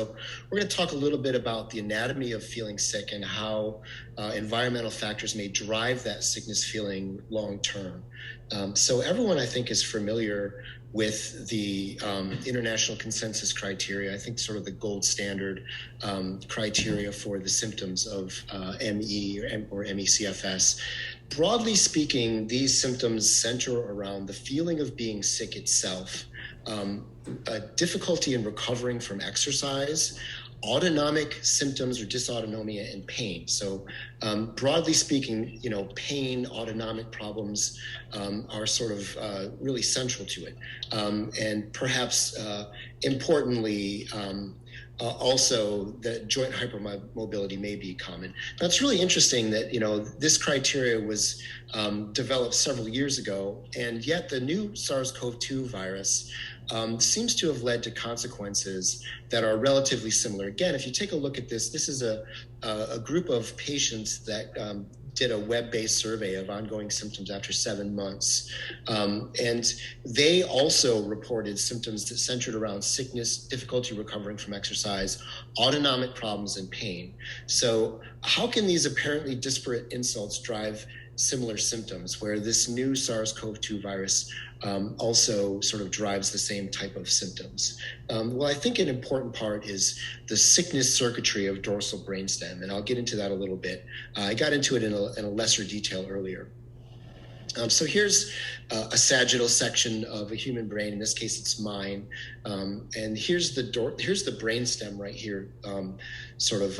we're going to talk a little bit about the anatomy of feeling sick and how environmental factors may drive that sickness feeling long term. So everyone, I think, is familiar with the international consensus criteria. I think sort of the gold standard criteria for the symptoms of ME or ME/CFS. Broadly speaking, these symptoms center around the feeling of being sick itself, difficulty in recovering from exercise, autonomic symptoms or dysautonomia, and pain. So broadly speaking, pain, autonomic problems are sort of really central to it. And perhaps importantly, also the joint hypermobility may be common. Now, it's really interesting that, this criteria was developed several years ago, and yet the new SARS-CoV-2 virus seems to have led to consequences that are relatively similar. Again, if you take a look at this, this is a group of patients that did a web-based survey of ongoing symptoms after 7 months. And they also reported symptoms that centered around sickness, difficulty recovering from exercise, autonomic problems, and pain. So how can these apparently disparate insults drive similar symptoms, where this new SARS-CoV-2 virus also sort of drives the same type of symptoms? Well, I think an important part is the sickness circuitry of dorsal brainstem, and I'll get into that a little bit. I got into it in a lesser detail earlier. So here's a sagittal section of a human brain. In this case, it's mine. And here's the brainstem right here, sort of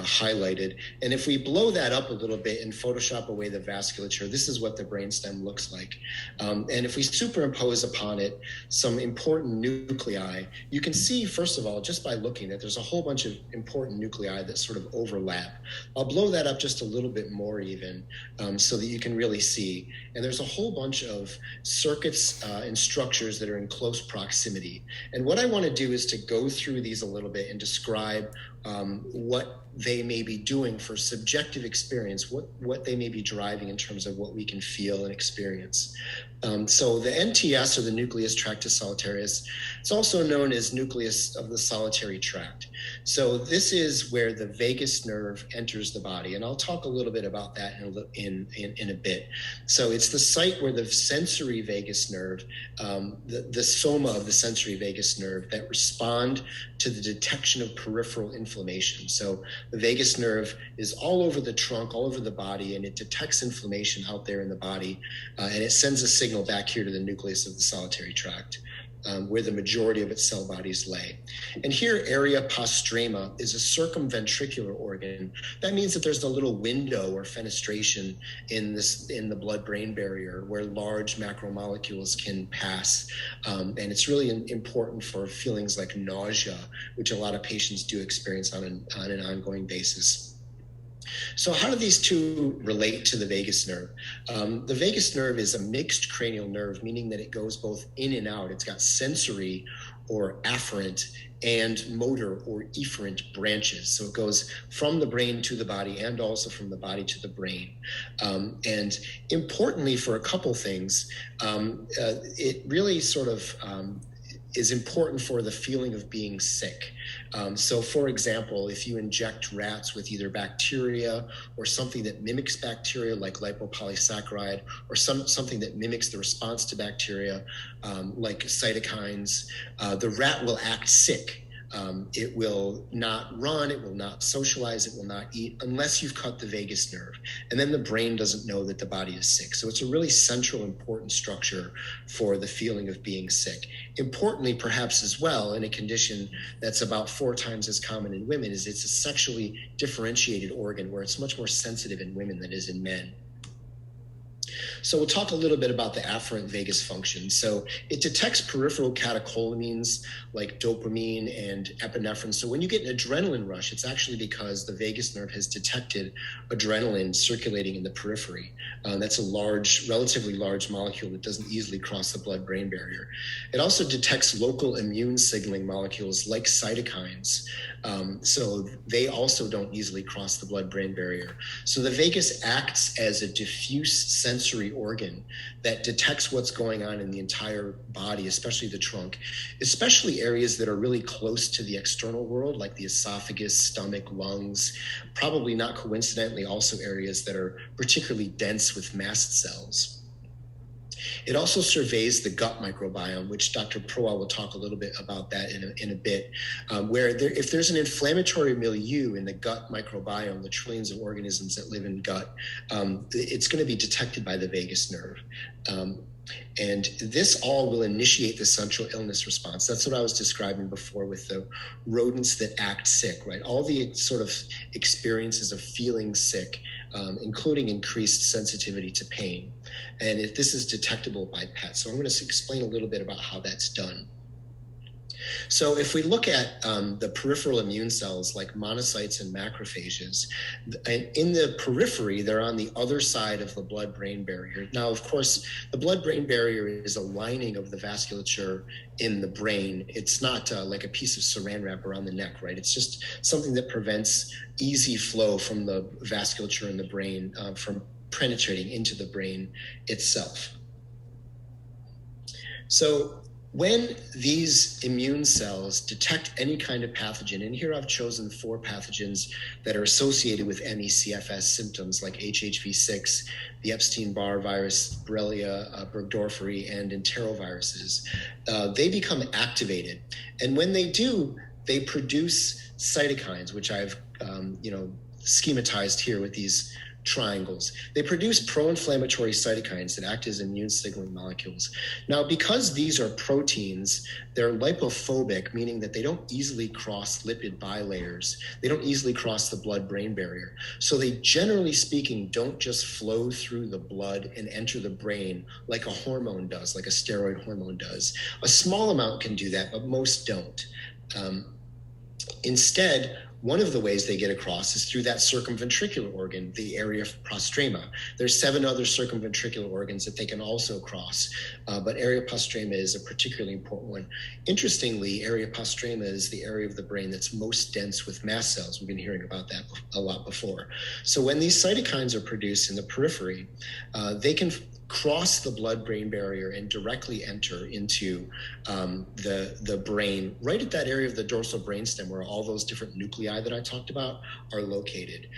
highlighted. And if we blow that up a little bit and Photoshop away the vasculature, this is what the brainstem looks like. And if we superimpose upon it some important nuclei, you can see, first of all, just by looking, that there's a whole bunch of important nuclei that sort of overlap. I'll blow that up just a little bit more even, so that you can really see. And there's a whole bunch of circuits and structures that are in close proximity. And what I want to do is to go through these a little bit and describe what they may be doing for subjective experience, what they may be driving in terms of what we can feel and experience. So the NTS, or the nucleus tractus solitarius, it's also known as nucleus of the solitary tract. So this is where the vagus nerve enters the body, and I'll talk a little bit about that in a bit. So it's the site where the sensory vagus nerve, the soma of the sensory vagus nerve, that respond to the detection of peripheral inflammation. So the vagus nerve is all over the trunk, all over the body, and it detects inflammation out there in the body, and it sends a signal back here to the nucleus of the solitary tract, where the majority of its cell bodies lay. And here, area postrema is a circumventricular organ. That means that there's a little window or fenestration in the blood-brain barrier where large macromolecules can pass. And it's really important for feelings like nausea, which a lot of patients do experience on an ongoing basis. So how do these two relate to the vagus nerve? The vagus nerve is a mixed cranial nerve, meaning that it goes both in and out. It's got sensory or afferent and motor or efferent branches. So it goes from the brain to the body and also from the body to the brain. And importantly, for a couple things, it really sort of is important for the feeling of being sick. So for example, if you inject rats with either bacteria or something that mimics bacteria like lipopolysaccharide, or something that mimics the response to bacteria like cytokines, the rat will act sick. It will not run, it will not socialize, it will not eat unless you've cut the vagus nerve. And then the brain doesn't know that the body is sick. So it's a really central, important structure for the feeling of being sick. Importantly, perhaps as well, in a condition that's about 4 times as common in women, is it's a sexually differentiated organ where it's much more sensitive in women than it is in men. So we'll talk a little bit about the afferent vagus function. So it detects peripheral catecholamines like dopamine and epinephrine. So when you get an adrenaline rush, it's actually because the vagus nerve has detected adrenaline circulating in the periphery. That's a relatively large molecule that doesn't easily cross the blood-brain barrier. It also detects local immune signaling molecules like cytokines. So they also don't easily cross the blood-brain barrier. So the vagus acts as a diffuse sensory sensory organ that detects what's going on in the entire body, especially the trunk, especially areas that are really close to the external world, like the esophagus, stomach, lungs, probably not coincidentally also areas that are particularly dense with mast cells. It also surveys the gut microbiome, which Dr. Proal will talk a little bit about that in a bit, where if there's an inflammatory milieu in the gut microbiome, the trillions of organisms that live in gut, it's going to be detected by the vagus nerve. And this all will initiate the central illness response. That's what I was describing before with the rodents that act sick, right? All the sort of experiences of feeling sick, including increased sensitivity to pain. And this is detectable by pets. So I'm going to explain a little bit about how that's done. So if we look at the peripheral immune cells like monocytes and macrophages, in the periphery, they're on the other side of the blood-brain barrier. Now, of course, the blood-brain barrier is a lining of the vasculature in the brain. It's not like a piece of saran wrap around the neck, right? It's just something that prevents easy flow from the vasculature in the brain from penetrating into the brain itself. So when these immune cells detect any kind of pathogen, and here I've chosen 4 pathogens that are associated with ME/CFS symptoms like HHV6, the Epstein-Barr virus, Borrelia burgdorferi, and enteroviruses, they become activated. And when they do, they produce cytokines, which I've schematized here with these triangles. They produce pro-inflammatory cytokines that act as immune signaling molecules. Now, because these are proteins, they're lipophobic, meaning that they don't easily cross lipid bilayers. They don't easily cross the blood-brain barrier. So they, generally speaking, don't just flow through the blood and enter the brain like a hormone does, like a steroid hormone does. A small amount can do that, but most don't. Instead, one of the ways they get across is through that circumventricular organ, the area postrema. There's 7 other circumventricular organs that they can also cross, but area postrema is a particularly important one. Interestingly, area postrema is the area of the brain that's most dense with mast cells. We've been hearing about that a lot before. So when these cytokines are produced in the periphery, they can cross the blood-brain barrier and directly enter into the brain, right at that area of the dorsal brainstem where all those different nuclei that I talked about are located.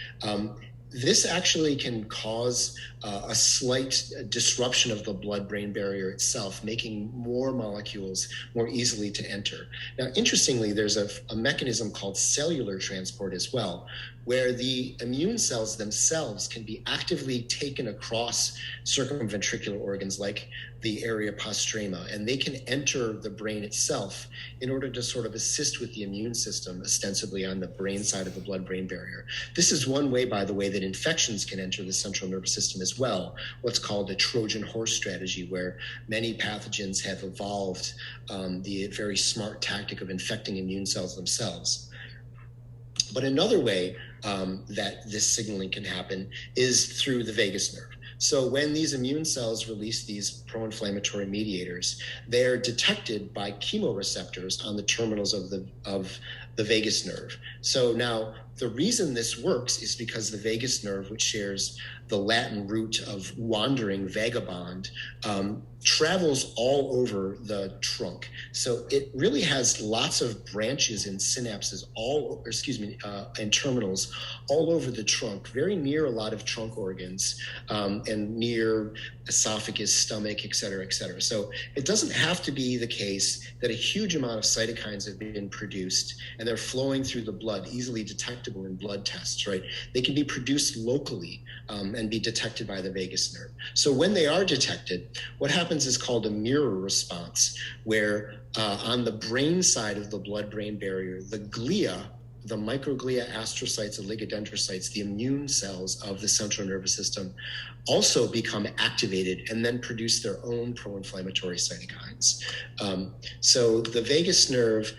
This actually can cause a slight disruption of the blood-brain barrier itself, making more molecules more easily to enter. Now, interestingly, there's a mechanism called cellular transport as well, where the immune cells themselves can be actively taken across circumventricular organs like the area postrema, and they can enter the brain itself in order to sort of assist with the immune system, ostensibly on the brain side of the blood-brain barrier. This is one way, by the way, that infections can enter the central nervous system as well, what's called a Trojan horse strategy, where many pathogens have evolved the very smart tactic of infecting immune cells themselves. But another way that this signaling can happen is through the vagus nerve. So when these immune cells release these pro-inflammatory mediators, they're detected by chemoreceptors on the terminals of the vagus nerve. So now the reason this works is because the vagus nerve, which shares the Latin root of wandering, vagabond, travels all over the trunk. So it really has lots of branches and synapses and terminals all over the trunk, very near a lot of trunk organs, and near esophagus, stomach, et cetera, et cetera. So it doesn't have to be the case that a huge amount of cytokines have been produced and they're flowing through the blood, easily detectable in blood tests, right? They can be produced locally and be detected by the vagus nerve. So when they are detected, what happens is called a mirror response, where on the brain side of the blood-brain barrier, the glia, the microglia, astrocytes, oligodendrocytes, the immune cells of the central nervous system, also become activated and then produce their own pro-inflammatory cytokines. So the vagus nerve,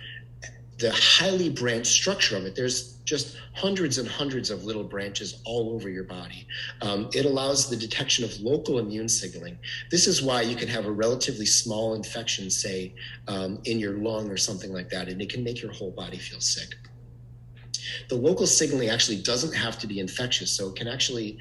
the highly branched structure of it, there's just hundreds and hundreds of little branches all over your body. It allows the detection of local immune signaling. This is why you can have a relatively small infection, say, in your lung or something like that, and it can make your whole body feel sick. The local signaling actually doesn't have to be infectious, so it can actually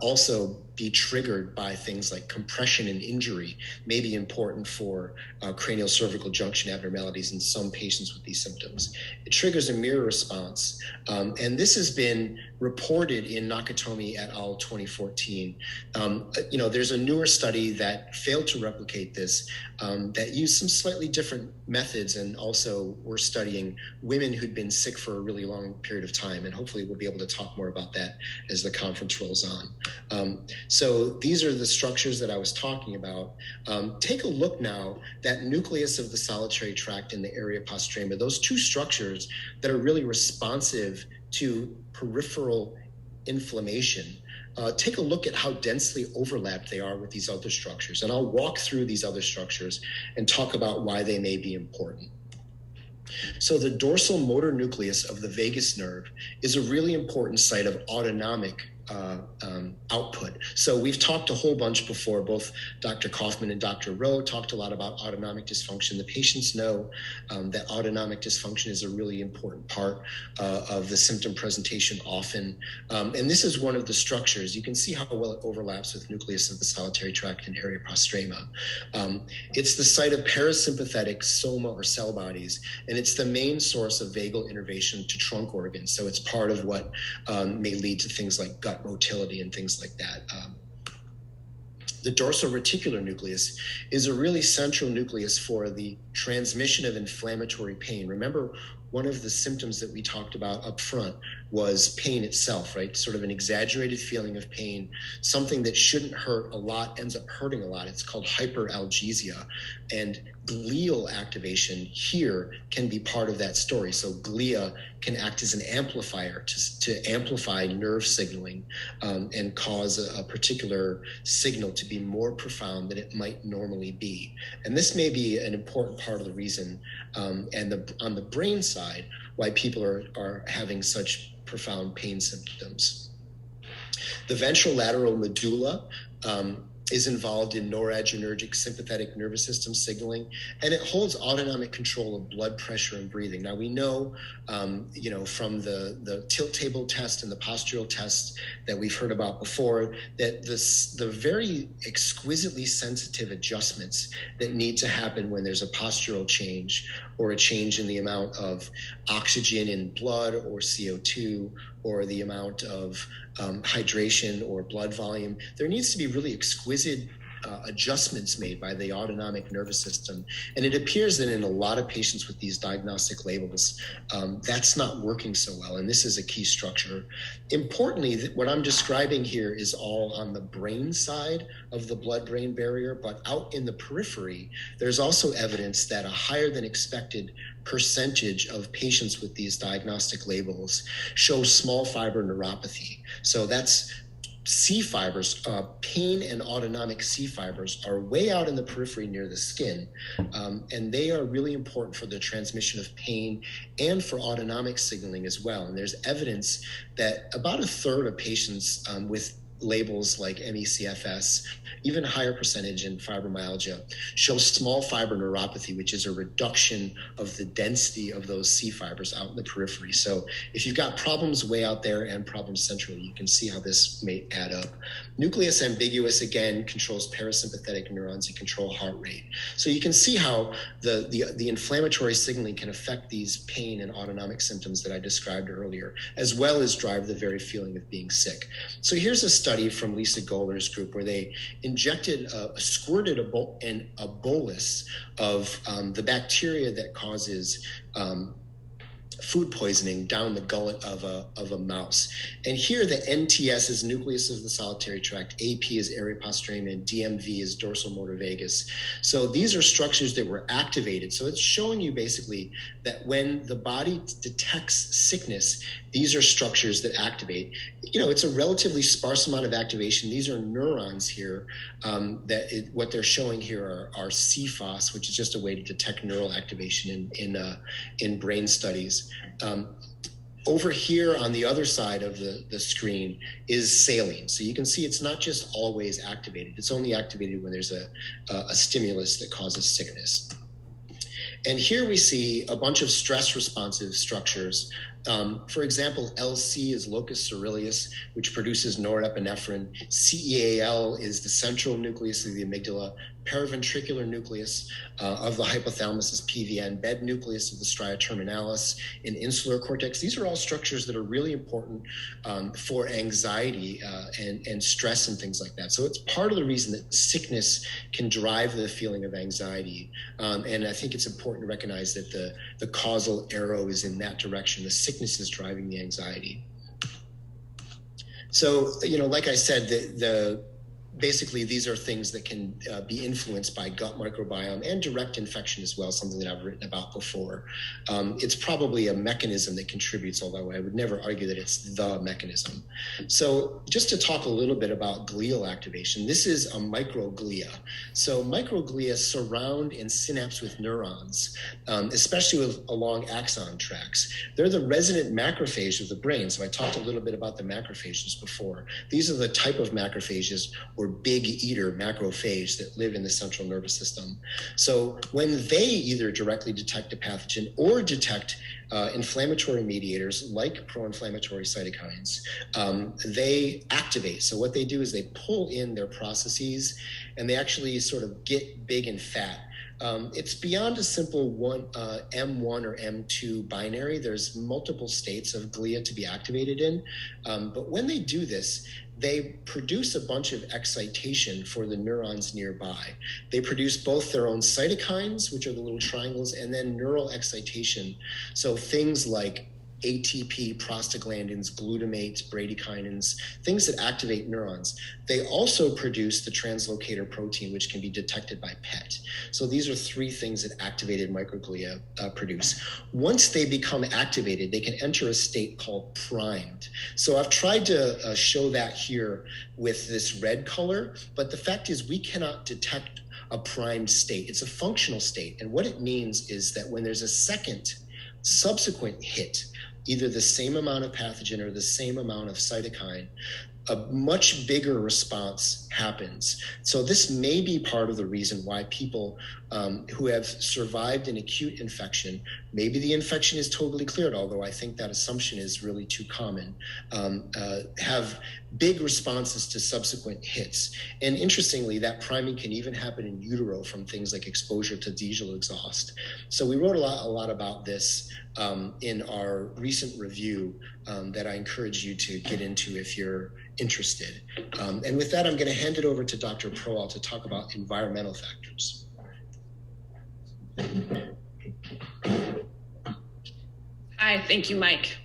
also be triggered by things like compression and injury, may be important for cranial cervical junction abnormalities in some patients with these symptoms. It triggers a mirror response, and this has been reported in Nakatomi et al. 2014. There's a newer study that failed to replicate this, that used some slightly different methods, and also we're studying women who'd been sick for a really long period of time, and hopefully we'll be able to talk more about that as the conference rolls on. So these are the structures that I was talking about. Take a look now, that nucleus of the solitary tract and the area postrema, those two structures that are really responsive to peripheral inflammation. Take a look at how densely overlapped they are with these other structures. And I'll walk through these other structures and talk about why they may be important. So the dorsal motor nucleus of the vagus nerve is a really important site of autonomic output. So we've talked a whole bunch before. Both Dr. Kaufman and Dr. Rowe talked a lot about autonomic dysfunction. The patients know that autonomic dysfunction is a really important part of the symptom presentation often. And this is one of the structures. You can see how well it overlaps with nucleus of the solitary tract and area postrema. It's the site of parasympathetic soma or cell bodies, and it's the main source of vagal innervation to trunk organs. So it's part of what may lead to things like gut motility and things like that. The dorsal reticular nucleus is a really central nucleus for the transmission of inflammatory pain. Remember, one of the symptoms that we talked about up front was pain itself, right? Sort of an exaggerated feeling of pain. Something that shouldn't hurt a lot ends up hurting a lot. It's called hyperalgesia. And glial activation here can be part of that story. So glia can act as an amplifier to amplify nerve signaling and cause a particular signal to be more profound than it might normally be. And this may be an important part of the reason on the brain side why people are having such profound pain symptoms. The ventrolateral medulla is involved in noradrenergic sympathetic nervous system signaling, and it holds autonomic control of blood pressure and breathing. Now we know, from the tilt table test and the postural test that we've heard about before, that the very exquisitely sensitive adjustments that need to happen when there's a postural change or a change in the amount of oxygen in blood or CO2 or the amount of hydration or blood volume, there needs to be really exquisite adjustments made by the autonomic nervous system. And it appears that in a lot of patients with these diagnostic labels, that's not working so well. And this is a key structure. Importantly, what I'm describing here is all on the brain side of the blood-brain barrier, but out in the periphery, there's also evidence that a higher than expected percentage of patients with these diagnostic labels show small fiber neuropathy. So that's C fibers, pain and autonomic C fibers are way out in the periphery near the skin, and they are really important for the transmission of pain and for autonomic signaling as well. And there's evidence that about a third of patients with labels like ME/CFS, even a higher percentage in fibromyalgia, show small fiber neuropathy, which is a reduction of the density of those C fibers out in the periphery. So if you've got problems way out there and problems centrally, you can see how this may add up. Nucleus ambiguous, again, controls parasympathetic neurons and control heart rate. So you can see how the inflammatory signaling can affect these pain and autonomic symptoms that I described earlier, as well as drive the very feeling of being sick. So here's a study from Lisa Goler's group where they squirted a bolus of the bacteria that causes food poisoning down the gullet of a mouse. And here the NTS is nucleus of the solitary tract, AP is area postrema, and DMV is dorsal motor vagus. So these are structures that were activated. So it's showing you basically that when the body detects sickness, these are structures that activate. It's a relatively sparse amount of activation. These are neurons here. What they're showing here are CFOS, which is just a way to detect neural activation in brain studies. Over here on the other side of the screen is saline. So you can see it's not just always activated. It's only activated when there's a stimulus that causes sickness. And here we see a bunch of stress responsive structures For example, LC is locus coeruleus, which produces norepinephrine. CEAL is the central nucleus of the amygdala. Paraventricular nucleus of the hypothalamus is PVN, bed nucleus of the stria terminalis, and insular cortex. These are all structures that are really important for anxiety and stress and things like that. So it's part of the reason that sickness can drive the feeling of anxiety. And I think it's important to recognize that the causal arrow is in that direction. The sickness is driving the anxiety. So, like I said, basically, these are things that can be influenced by gut microbiome and direct infection as well, something that I've written about before. It's probably a mechanism that contributes, although I would never argue that it's the mechanism. So just to talk a little bit about glial activation, this is a microglia. So microglia surround and synapse with neurons, especially along axon tracts. They're the resident macrophage of the brain. So I talked a little bit about the macrophages before. These are the type of macrophages or big eater macrophage that live in the central nervous system. So when they either directly detect a pathogen or detect inflammatory mediators like pro-inflammatory cytokines, they activate. So what they do is they pull in their processes and they actually sort of get big and fat. It's beyond a simple M1 or M2 binary. There's multiple states of glia to be activated in. But when they do this, they produce a bunch of excitation for the neurons nearby. They produce both their own cytokines, which are the little triangles, and then neural excitation. So things like ATP, prostaglandins, glutamates, bradykinins, things that activate neurons. They also produce the translocator protein, which can be detected by PET. So these are three things that activated microglia produce. Once they become activated, they can enter a state called primed. So I've tried to show that here with this red color, but the fact is we cannot detect a primed state. It's a functional state. And what it means is that when there's a second subsequent hit, either the same amount of pathogen or the same amount of cytokine, a much bigger response happens. So this may be part of the reason why people who have survived an acute infection, maybe the infection is totally cleared, although I think that assumption is really too common, have big responses to subsequent hits. And interestingly, that priming can even happen in utero from things like exposure to diesel exhaust. So we wrote a lot about this in our recent review that I encourage you to get into if you're interested. And with that, I'm going to hand it over to Dr. Proal to talk about environmental factors. Hi, thank you, Mike.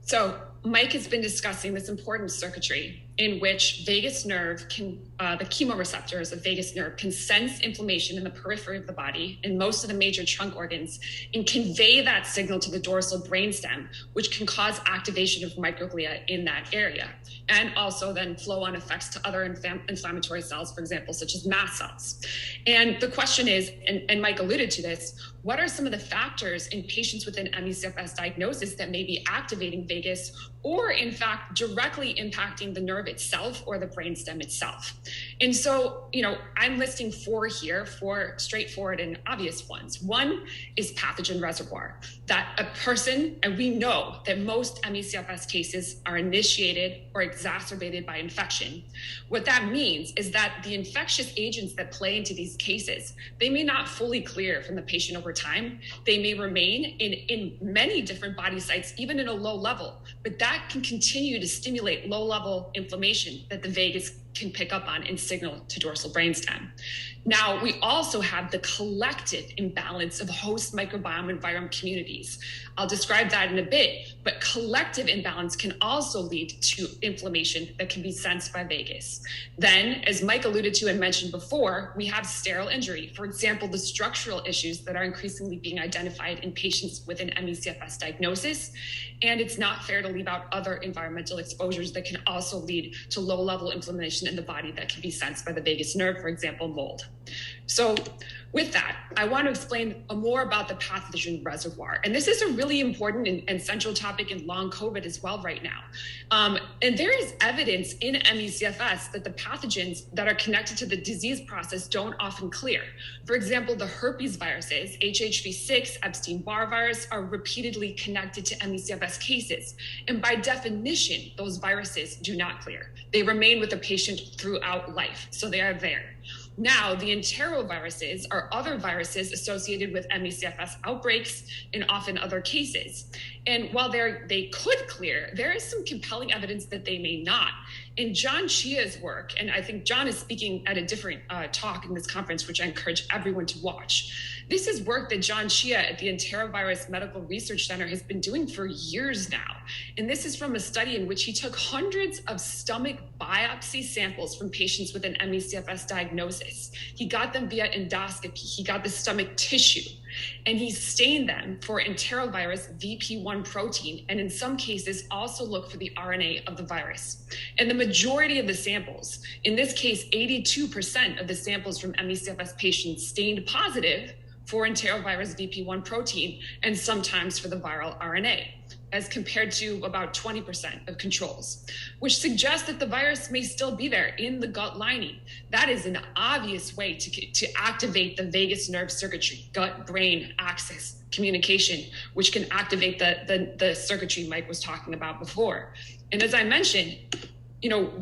So Mike has been discussing this important circuitry in which vagus nerve can, the chemoreceptors of vagus nerve can sense inflammation in the periphery of the body and most of the major trunk organs and convey that signal to the dorsal brainstem, which can cause activation of microglia in that area, and also then flow on effects to other inflammatory cells, for example, such as mast cells. And the question is, and Mike alluded to this, what are some of the factors in patients with an ME/CFS diagnosis that may be activating vagus or in fact directly impacting the nerve itself or the brainstem itself? And so, I'm listing 4 here, 4 straightforward and obvious ones. One is pathogen reservoir, that a person, and we know that most ME/CFS cases are initiated or exacerbated by infection. What that means is that the infectious agents that play into these cases, they may not fully clear from the patient over time. They may remain in many different body sites, even in a low level, but that can continue to stimulate low level inflammation that the vagus can pick up on and signal to dorsal brainstem. Now, we also have the collective imbalance of host microbiome environment communities. I'll describe that in a bit, but collective imbalance can also lead to inflammation that can be sensed by vagus. Then, as Mike alluded to and mentioned before, we have sterile injury. For example, the structural issues that are increasingly being identified in patients with an ME/CFS diagnosis. And it's not fair to leave out other environmental exposures that can also lead to low-level inflammation in the body that can be sensed by the vagus nerve, for example, mold. So with that, I want to explain more about the pathogen reservoir. And this is a really important and central topic in long COVID as well right now. And there is evidence in ME/CFS that the pathogens that are connected to the disease process don't often clear. For example, the herpes viruses, HHV6, Epstein-Barr virus, are repeatedly connected to ME/CFS cases. And by definition, those viruses do not clear. They remain with the patient throughout life, so they are there. Now, the enteroviruses are other viruses associated with ME/CFS outbreaks and often other cases. And while they could clear, there is some compelling evidence that they may not. In John Chia's work, and I think John is speaking at a different talk in this conference, which I encourage everyone to watch. This is work that John Chia at the Enterovirus Medical Research Center has been doing for years now. And this is from a study in which he took hundreds of stomach biopsy samples from patients with an ME/CFS diagnosis. He got them via endoscopy. He got the stomach tissue, and he stained them for enterovirus VP1 protein, and in some cases also looked for the RNA of the virus. And the majority of the samples, in this case 82% of the samples from ME/CFS patients, stained positive for enterovirus VP1 protein and sometimes for the viral RNA, as compared to about 20% of controls, which suggests that the virus may still be there in the gut lining. That is an obvious way to activate the vagus nerve circuitry, gut-brain axis communication, which can activate the circuitry Mike was talking about before. And as I mentioned,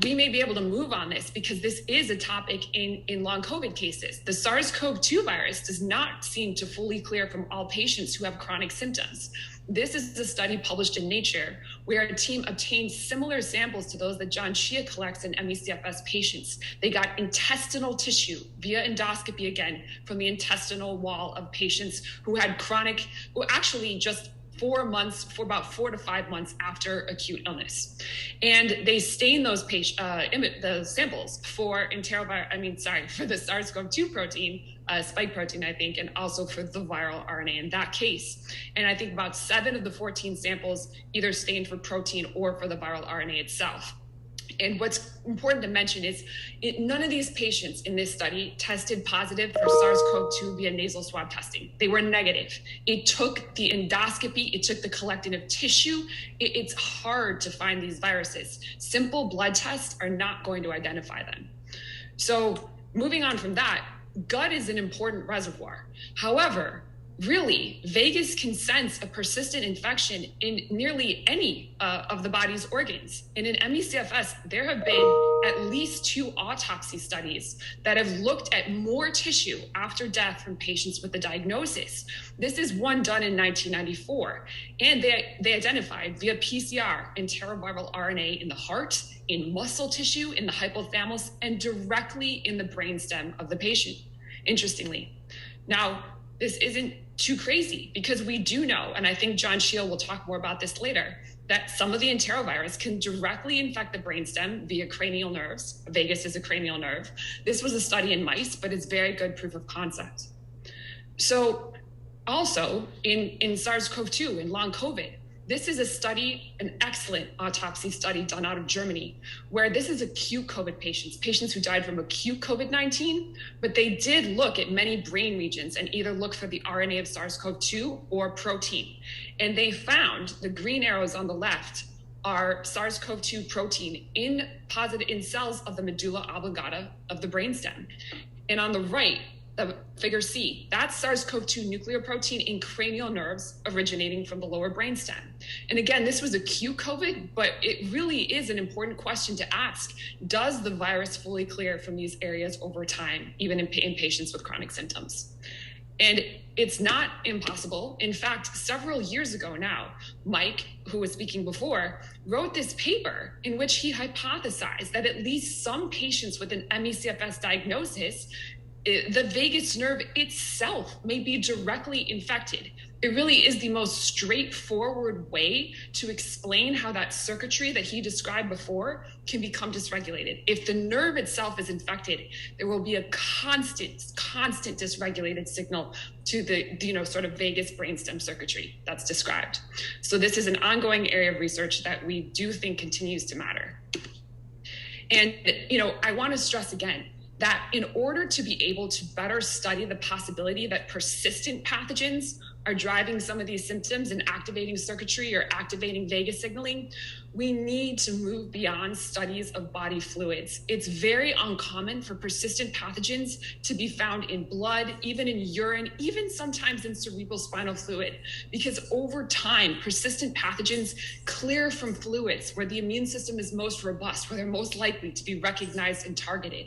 we may be able to move on this because this is a topic in long COVID cases. The SARS-CoV-2 virus does not seem to fully clear from all patients who have chronic symptoms. This is a study published in Nature where a team obtained similar samples to those that John Chia collects in ME/CFS patients. They got intestinal tissue via endoscopy again from the intestinal wall of patients who had chronic, who actually just 4 months, for about 4 to 5 months after acute illness. And they stain those the samples for for the SARS-CoV-2 protein, spike protein, I think, and also for the viral RNA in that case. And I think about 7 of the 14 samples either stained for protein or for the viral RNA itself. And what's important to mention is none of these patients in this study tested positive for SARS-CoV-2 via nasal swab testing. They were negative. It took the endoscopy, it took the collecting of tissue. It's hard to find these viruses. Simple blood tests are not going to identify them. So moving on from that, gut is an important reservoir. However, really, vagus can sense a persistent infection in nearly any of the body's organs. And in ME/CFS, there have been at least 2 autopsy studies that have looked at more tissue after death from patients with the diagnosis. This is one done in 1994. And they identified via PCR enteroviral RNA in the heart, in muscle tissue, in the hypothalamus, and directly in the brainstem of the patient, interestingly. Now, this isn't too crazy because we do know, and I think John Shield will talk more about this later, that some of the enterovirus can directly infect the brainstem via cranial nerves. Vagus is a cranial nerve. This was a study in mice, but it's very good proof of concept. So also in SARS-CoV-2, in long COVID, this is a study, an excellent autopsy study done out of Germany, where this is acute COVID patients who died from acute COVID-19, but they did look at many brain regions and either look for the RNA of SARS-CoV-2 or protein. And they found the green arrows on the left are SARS-CoV-2 protein in cells of the medulla oblongata of the brainstem. And on the right, the figure C, that's SARS-CoV-2 nuclear protein in cranial nerves originating from the lower brainstem. And again, this was acute COVID, but it really is an important question to ask. Does the virus fully clear from these areas over time, even in patients with chronic symptoms? And it's not impossible. In fact, several years ago now, Mike, who was speaking before, wrote this paper in which he hypothesized that at least some patients with an ME/CFS diagnosis, the vagus nerve itself may be directly infected. It really is the most straightforward way to explain how that circuitry that he described before can become dysregulated. If the nerve itself is infected, there will be a constant dysregulated signal to the sort of vagus brainstem circuitry that's described. So this is an ongoing area of research that we do think continues to matter. And I want to stress again, that in order to be able to better study the possibility that persistent pathogens are driving some of these symptoms and activating circuitry or activating vagus signaling, we need to move beyond studies of body fluids. It's very uncommon for persistent pathogens to be found in blood, even in urine, even sometimes in cerebral spinal fluid, because over time, persistent pathogens clear from fluids where the immune system is most robust, where they're most likely to be recognized and targeted.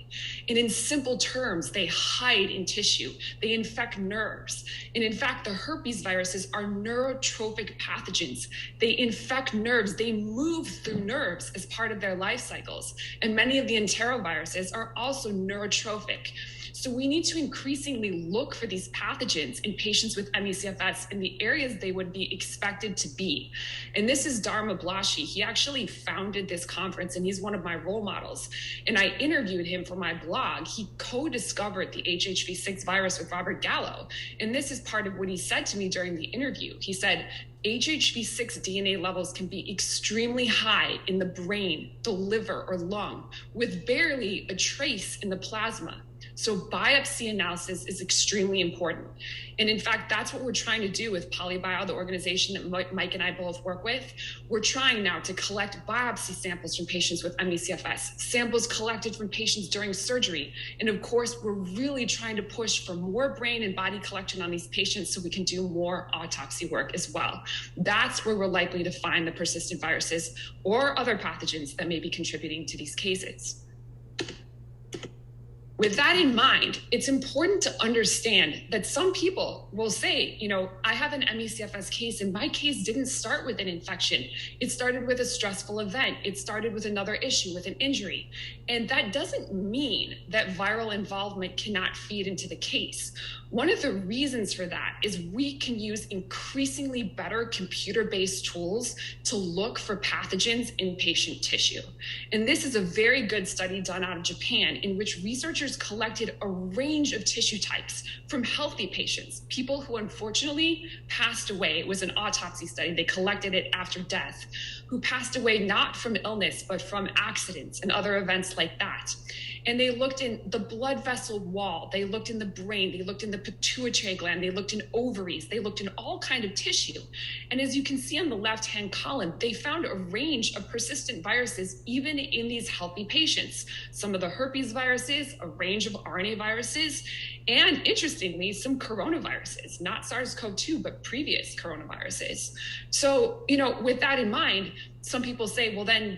And in simple terms, they hide in tissue, they infect nerves. And in fact, the herpes viruses are neurotrophic pathogens. They infect nerves, they move through nerves as part of their life cycles. And many of the enteroviruses are also neurotrophic. So we need to increasingly look for these pathogens in patients with ME/CFS in the areas they would be expected to be. And this is Dharma Blashi. He actually founded this conference and he's one of my role models. And I interviewed him for my blog. He co-discovered the HHV6 virus with Robert Gallo. And this is part of what he said to me during the interview. He said, HHV6 DNA levels can be extremely high in the brain, the liver, or lung, with barely a trace in the plasma. So biopsy analysis is extremely important. And in fact, that's what we're trying to do with PolyBio, the organization that Mike and I both work with. We're trying now to collect biopsy samples from patients with ME/CFS, samples collected from patients during surgery. And of course, we're really trying to push for more brain and body collection on these patients so we can do more autopsy work as well. That's where we're likely to find the persistent viruses or other pathogens that may be contributing to these cases. With that in mind, it's important to understand that some people will say, you know, I have an ME/CFS case and my case didn't start with an infection. It started with a stressful event. It started with another issue, with an injury. And that doesn't mean that viral involvement cannot feed into the case. One of the reasons for that is we can use increasingly better computer-based tools to look for pathogens in patient tissue. And this is a very good study done out of Japan in which researchers collected a range of tissue types from healthy patients, people who unfortunately passed away. It was an autopsy study. They collected it after death, who passed away not from illness, but from accidents and other events like that. And they looked in the blood vessel wall, they looked in the brain, they looked in the pituitary gland, they looked in ovaries, they looked in all kinds of tissue. And as you can see on the left-hand column, they found a range of persistent viruses even in these healthy patients. Some of the herpes viruses, a range of RNA viruses, and interestingly, some coronaviruses, not SARS-CoV-2, but previous coronaviruses. So, you know, with that in mind, some people say, well, then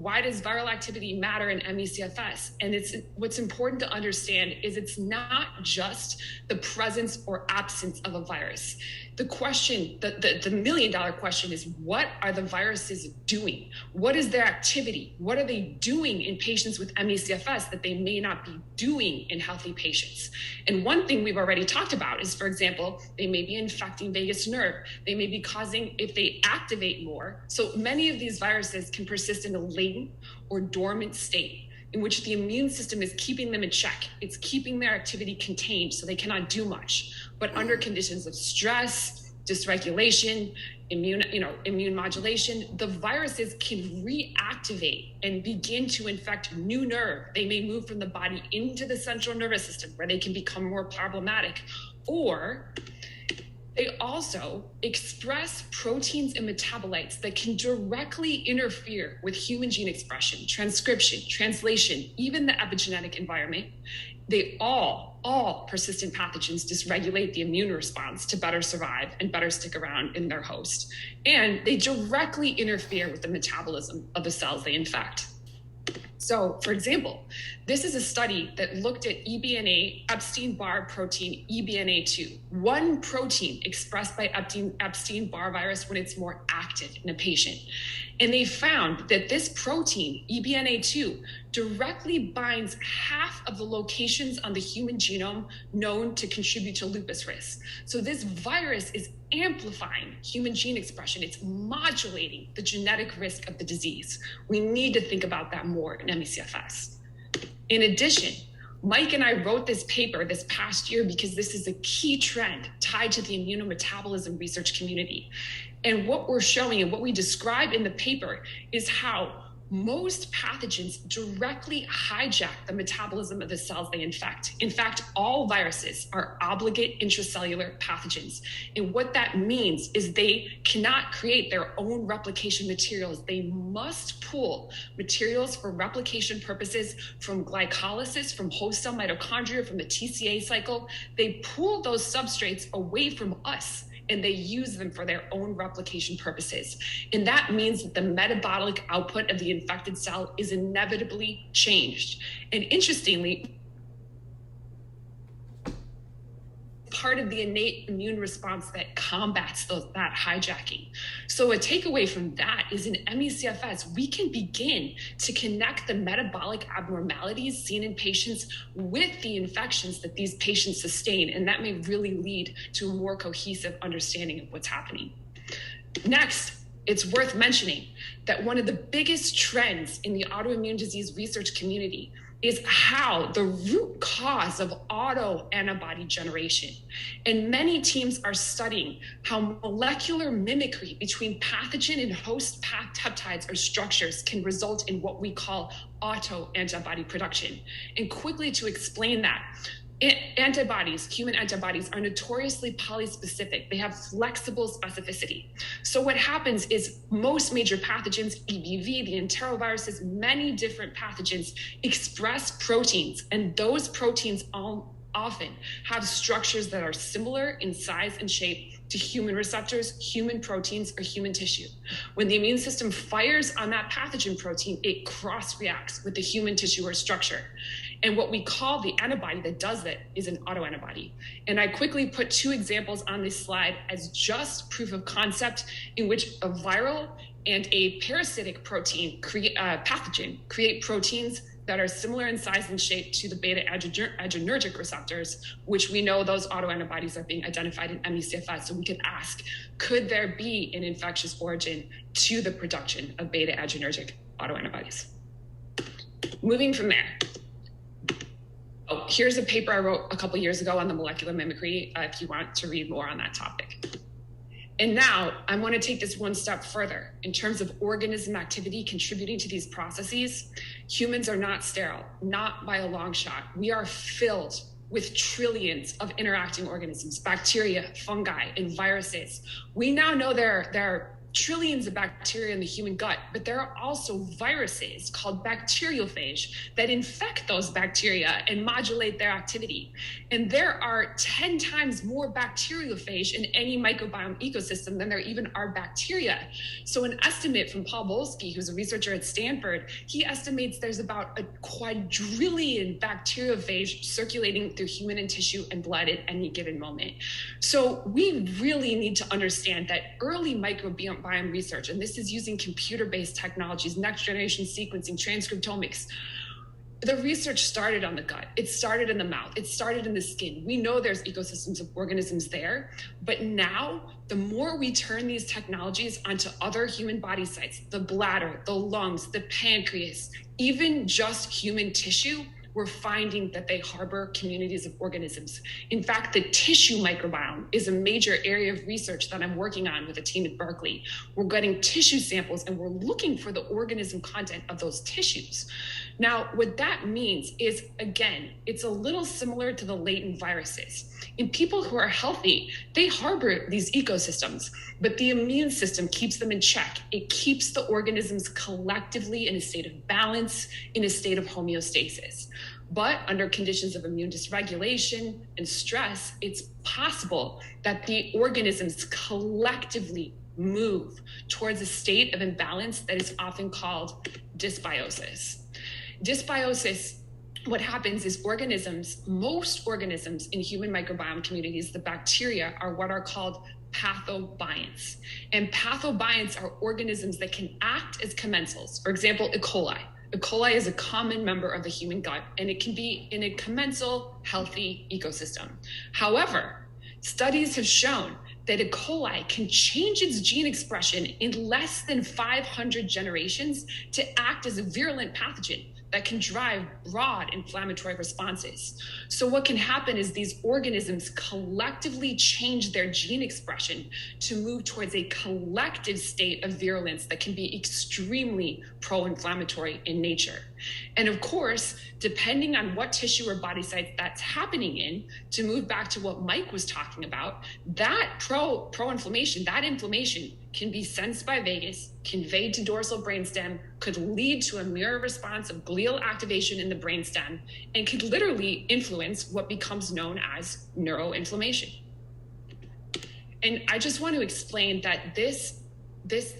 why does viral activity matter in ME/CFS? And what's important to understand is it's not just the presence or absence of a virus. The question, the million-dollar question is, what are the viruses doing? What is their activity? What are they doing in patients with ME/CFS that they may not be doing in healthy patients? And one thing we've already talked about is, for example, they may be infecting vagus nerve. They may be causing, if they activate more. So many of these viruses can persist in a latent or dormant state in which the immune system is keeping them in check. It's keeping their activity contained so they cannot do much. But under conditions of stress, dysregulation, immune modulation, the viruses can reactivate and begin to infect new nerve. They may move from the body into the central nervous system where they can become more problematic, or they also express proteins and metabolites that can directly interfere with human gene expression, transcription, translation, even the epigenetic environment. They all persistent pathogens dysregulate the immune response to better survive and better stick around in their host. And they directly interfere with the metabolism of the cells they infect. So, for example, this is a study that looked at eBNA, Epstein-Barr protein, EBNA2, one protein expressed by Epstein-Barr virus when it's more active in a patient. And they found that this protein, EBNA2, directly binds half of the locations on the human genome known to contribute to lupus risk. So this virus is amplifying human gene expression. It's modulating the genetic risk of the disease. We need to think about that more in ME/CFS. In addition, Mike and I wrote this paper this past year because this is a key trend tied to the immunometabolism research community. And what we're showing and what we describe in the paper is how most pathogens directly hijack the metabolism of the cells they infect. In fact, all viruses are obligate intracellular pathogens. And what that means is they cannot create their own replication materials. They must pull materials for replication purposes from glycolysis, from host cell mitochondria, from the TCA cycle. They pull those substrates away from us, and they use them for their own replication purposes. And that means that the metabolic output of the infected cell is inevitably changed. And interestingly, part of the innate immune response that combats that hijacking. So a takeaway from that is in ME/CFS, we can begin to connect the metabolic abnormalities seen in patients with the infections that these patients sustain, and that may really lead to a more cohesive understanding of what's happening. Next, it's worth mentioning that one of the biggest trends in the autoimmune disease research community is how the root cause of autoantibody generation. And many teams are studying how molecular mimicry between pathogen and host peptides or structures can result in what we call autoantibody production. And quickly to explain that, antibodies, human antibodies, are notoriously polyspecific. They have flexible specificity. So what happens is most major pathogens, EBV, the enteroviruses, many different pathogens express proteins, and those proteins often have structures that are similar in size and shape to human receptors, human proteins, or human tissue. When the immune system fires on that pathogen protein, it cross-reacts with the human tissue or structure. And what we call the antibody that does that is an autoantibody. And I quickly put two examples on this slide as just proof of concept in which a viral and a parasitic protein pathogen create proteins that are similar in size and shape to the beta adrenergic receptors, which we know those autoantibodies are being identified in ME/CFS. So we could ask, could there be an infectious origin to the production of beta adrenergic autoantibodies? Moving from there. Oh, here's a paper I wrote a couple years ago on the molecular mimicry, if you want to read more on that topic. And now I want to take this one step further. In terms of organism activity contributing to these processes, humans are not sterile, not by a long shot. We are filled with trillions of interacting organisms, bacteria, fungi, and viruses. We now know there are trillions of bacteria in the human gut, but there are also viruses called bacteriophage that infect those bacteria and modulate their activity. And there are 10 times more bacteriophage in any microbiome ecosystem than there even are bacteria. So an estimate from Paul Bolsky, who's a researcher at Stanford, he estimates there's about a quadrillion bacteriophage circulating through human and tissue and blood at any given moment. So we really need to understand that early microbiome research, and this is using computer-based technologies, next generation sequencing, transcriptomics. The research started on the gut. It started in the mouth. It started in the skin. We know there's ecosystems of organisms there, but now the more we turn these technologies onto other human body sites, the bladder, the lungs, the pancreas, even just human tissue, we're finding that they harbor communities of organisms. In fact, the tissue microbiome is a major area of research that I'm working on with a team at Berkeley. We're getting tissue samples and we're looking for the organism content of those tissues. Now, what that means is, again, it's a little similar to the latent viruses. In people who are healthy, they harbor these ecosystems, but the immune system keeps them in check. It keeps the organisms collectively in a state of balance, in a state of homeostasis. But under conditions of immune dysregulation and stress, it's possible that the organisms collectively move towards a state of imbalance that is often called dysbiosis. Dysbiosis, what happens is most organisms in human microbiome communities, the bacteria, are what are called pathobionts. And pathobionts are organisms that can act as commensals. For example, E. coli. E. coli is a common member of the human gut, and it can be in a commensal, healthy ecosystem. However, studies have shown that E. coli can change its gene expression in less than 500 generations to act as a virulent pathogen that can drive broad inflammatory responses. So what can happen is these organisms collectively change their gene expression to move towards a collective state of virulence that can be extremely pro-inflammatory in nature. And of course, depending on what tissue or body site that's happening in, to move back to what Mike was talking about, that pro-inflammation, that inflammation can be sensed by vagus, conveyed to dorsal brainstem, could lead to a mirror response of glial activation in the brainstem, and could literally influence what becomes known as neuroinflammation. And I just want to explain that this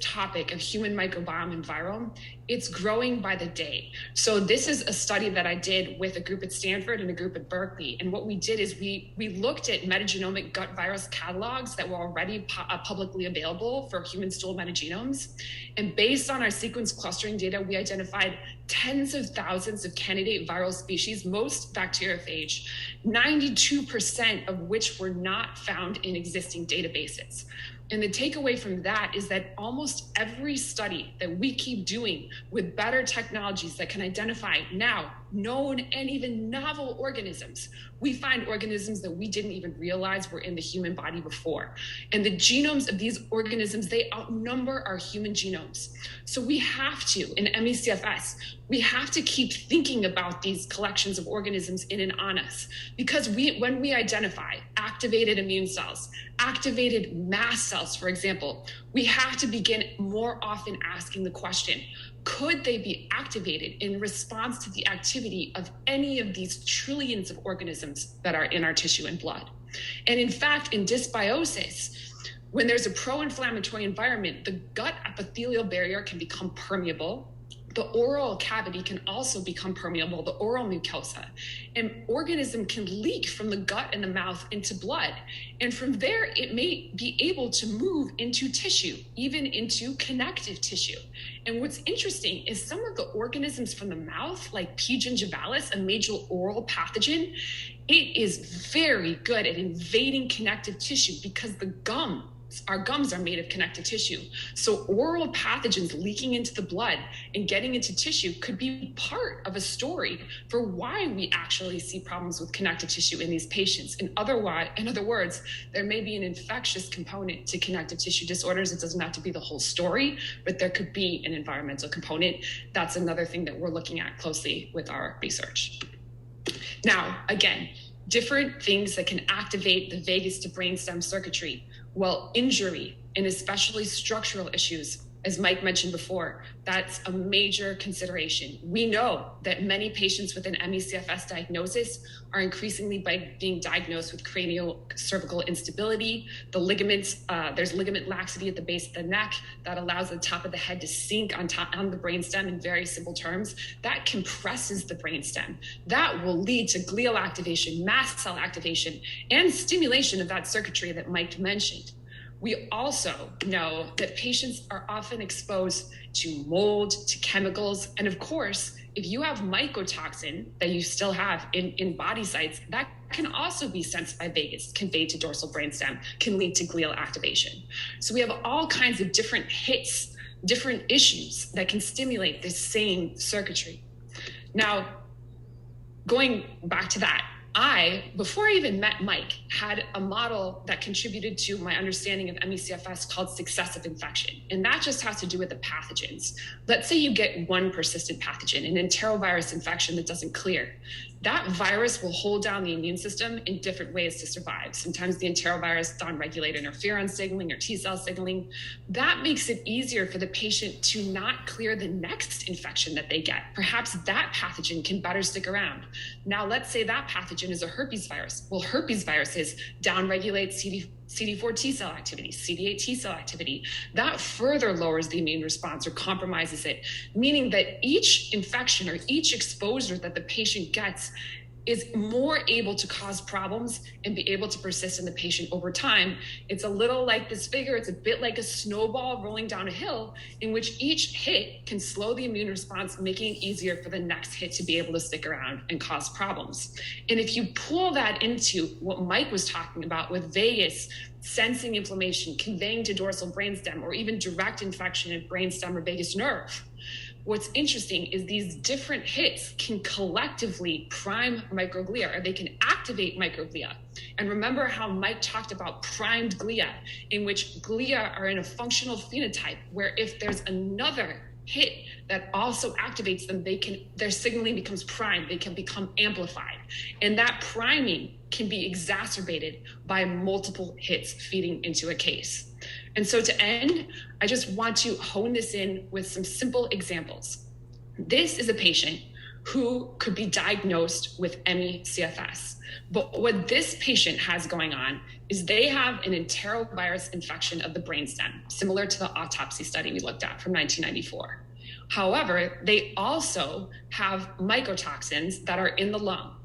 topic of human microbiome and virome, it's growing by the day. So this is a study that I did with a group at Stanford and a group at Berkeley. And what we did is we looked at metagenomic gut virus catalogs that were already publicly available for human stool metagenomes. And based on our sequence clustering data, we identified tens of thousands of candidate viral species, most bacteriophage, 92% of which were not found in existing databases. And the takeaway from that is that almost every study that we keep doing with better technologies that can identify now known and even novel organisms, we find organisms that we didn't even realize were in the human body before. And the genomes of these organisms, they outnumber our human genomes. So we have to, in ME/CFS, we have to keep thinking about these collections of organisms in and on us. Because when we identify activated immune cells, activated mast cells, for example, we have to begin more often asking the question, could they be activated in response to the activity of any of these trillions of organisms that are in our tissue and blood? And in fact, in dysbiosis, when there's a pro-inflammatory environment, the gut epithelial barrier can become permeable. The oral cavity can also become permeable, the oral mucosa. And organism can leak from the gut and the mouth into blood. And from there, it may be able to move into tissue, even into connective tissue. And what's interesting is some of the organisms from the mouth, like P. gingivalis, a major oral pathogen, it is very good at invading connective tissue because our gums are made of connective tissue. So oral pathogens leaking into the blood and getting into tissue could be part of a story for why we actually see problems with connective tissue in these patients. In other words, there may be an infectious component to connective tissue disorders. It doesn't have to be the whole story, but there could be an environmental component. That's another thing that we're looking at closely with our research. Now, again, different things that can activate the vagus to brainstem circuitry. Well, injury and especially structural issues, as Mike mentioned before, that's a major consideration. We know that many patients with an ME/CFS diagnosis are increasingly being diagnosed with cranial cervical instability. The ligaments, there's ligament laxity at the base of the neck that allows the top of the head to sink on the brainstem in very simple terms. That compresses the brainstem. That will lead to glial activation, mast cell activation, and stimulation of that circuitry that Mike mentioned. We also know that patients are often exposed to mold, to chemicals, and of course, if you have mycotoxin that you still have in body sites, that can also be sensed by vagus, conveyed to dorsal brainstem, can lead to glial activation. So we have all kinds of different hits, different issues that can stimulate this same circuitry. Now, going back to that, before I even met Mike, had a model that contributed to my understanding of ME/CFS called successive infection. And that just has to do with the pathogens. Let's say you get one persistent pathogen, an enterovirus infection that doesn't clear. That virus will hold down the immune system in different ways to survive. Sometimes the enterovirus downregulate interferon signaling or T cell signaling. That makes it easier for the patient to not clear the next infection that they get. Perhaps that pathogen can better stick around. Now, let's say that pathogen is a herpes virus. Well, herpes viruses downregulate CD4 T cell activity, CD8 T cell activity. That further lowers the immune response or compromises it, meaning that each infection or each exposure that the patient gets is more able to cause problems and be able to persist in the patient over time. It's a little like this figure. It's a bit like a snowball rolling down a hill in which each hit can slow the immune response, making it easier for the next hit to be able to stick around and cause problems. And if you pull that into what Mike was talking about with vagus, sensing inflammation, conveying to dorsal brainstem, or even direct infection at brainstem or vagus nerve, what's interesting is these different hits can collectively prime microglia, or they can activate microglia. And remember how Mike talked about primed glia, in which glia are in a functional phenotype where if there's another hit that also activates them, their signaling becomes primed, they can become amplified. And that priming can be exacerbated by multiple hits feeding into a case. And so to end, I just want to hone this in with some simple examples. This is a patient who could be diagnosed with ME/CFS. But what this patient has going on is they have an enterovirus infection of the brainstem, similar to the autopsy study we looked at from 1994. However, they also have mycotoxins that are in the lung.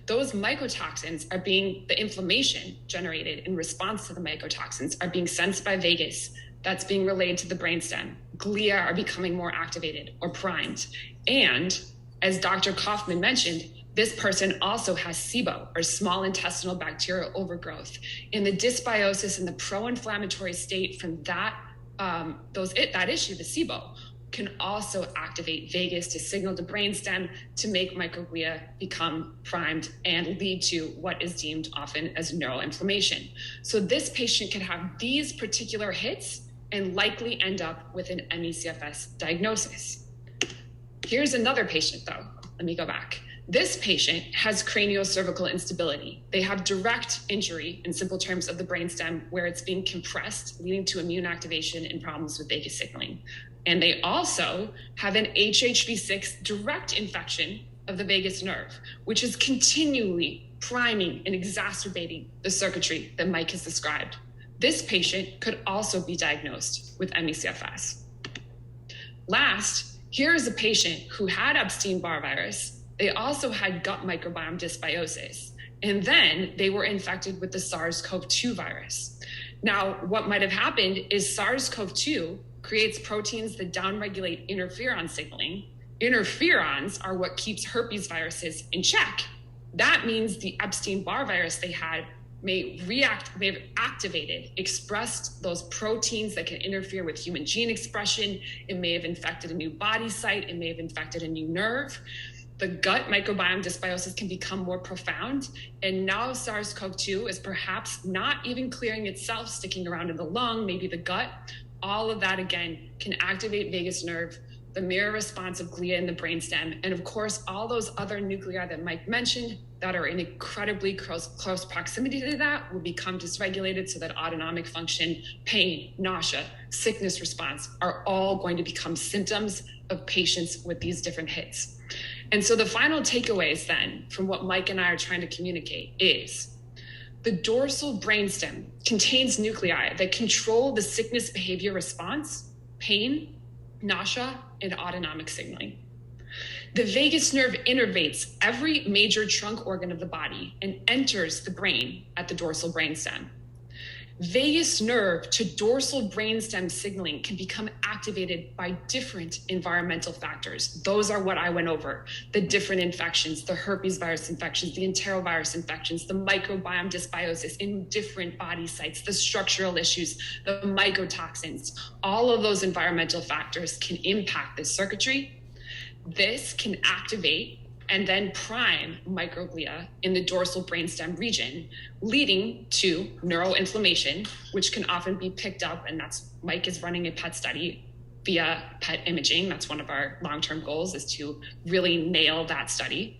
Those mycotoxins are the inflammation generated in response to the mycotoxins are being sensed by vagus. That's being relayed to the brainstem. Glia are becoming more activated or primed. And as Dr. Kaufman mentioned, this person also has SIBO, or small intestinal bacterial overgrowth. And the dysbiosis and the pro-inflammatory state from that issue, the SIBO, can also activate vagus to signal to brainstem to make microglia become primed and lead to what is deemed often as neuroinflammation. So this patient can have these particular hits and likely end up with an ME/CFS diagnosis. Here's another patient though. Let me go back. This patient has craniocervical instability. They have direct injury, in simple terms, of the brainstem where it's being compressed, leading to immune activation and problems with vagus signaling. And they also have an HHV6 direct infection of the vagus nerve, which is continually priming and exacerbating the circuitry that Mike has described. This patient could also be diagnosed with ME/CFS. Last, here is a patient who had Epstein-Barr virus. They also had gut microbiome dysbiosis, and then they were infected with the SARS-CoV-2 virus. Now, what might have happened is SARS-CoV-2 creates proteins that downregulate interferon signaling. Interferons are what keeps herpes viruses in check. That means the Epstein-Barr virus they had may have activated, expressed those proteins that can interfere with human gene expression. It may have infected a new body site. It may have infected a new nerve. The gut microbiome dysbiosis can become more profound. And now SARS-CoV-2 is perhaps not even clearing itself, sticking around in the lung, maybe the gut. All of that, again, can activate vagus nerve, the mirror response of glia in the brainstem, and of course, all those other nuclei that Mike mentioned that are in incredibly close proximity to that will become dysregulated so that autonomic function, pain, nausea, sickness response are all going to become symptoms of patients with these different hits. And so the final takeaways then from what Mike and I are trying to communicate is the dorsal brainstem contains nuclei that control the sickness behavior response, pain, nausea, and autonomic signaling. The vagus nerve innervates every major trunk organ of the body and enters the brain at the dorsal brainstem. Vagus nerve to dorsal brainstem signaling can become activated by different environmental factors. Those are what I went over: the different infections, the herpes virus infections, the enterovirus infections, the microbiome dysbiosis in different body sites, the structural issues, the mycotoxins. All of those environmental factors can impact this circuitry. This can activate and then prime microglia in the dorsal brainstem region, leading to neuroinflammation, which can often be picked up. And that's, Mike is running a PET study via PET imaging. That's one of our long-term goals, is to really nail that study.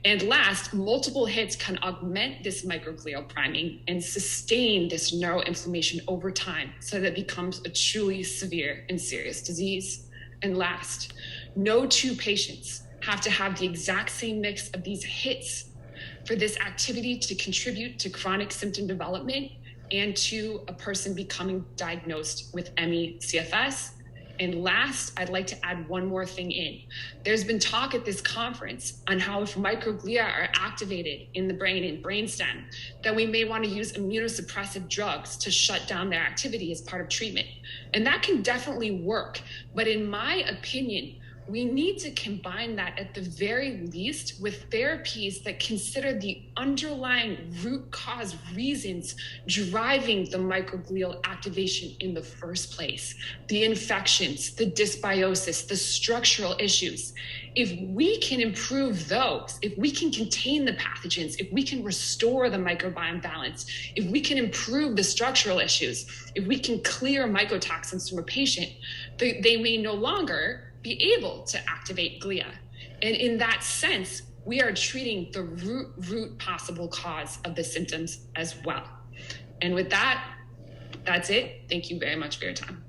And last, multiple hits can augment this microglial priming and sustain this neuroinflammation over time so that it becomes a truly severe and serious disease. And last, no two patients have to have the exact same mix of these hits for this activity to contribute to chronic symptom development and to a person becoming diagnosed with ME/CFS. And last, I'd like to add one more thing in. There's been talk at this conference on how if microglia are activated in the brain and brainstem, that we may want to use immunosuppressive drugs to shut down their activity as part of treatment. And that can definitely work. But in my opinion, we need to combine that at the very least with therapies that consider the underlying root cause reasons driving the microglial activation in the first place, the infections, the dysbiosis, the structural issues. If we can improve those, if we can contain the pathogens, if we can restore the microbiome balance, if we can improve the structural issues, if we can clear mycotoxins from a patient, they may no longer be able to activate glia. And in that sense, we are treating the root possible cause of the symptoms as well. And with that, that's it. Thank you very much for your time.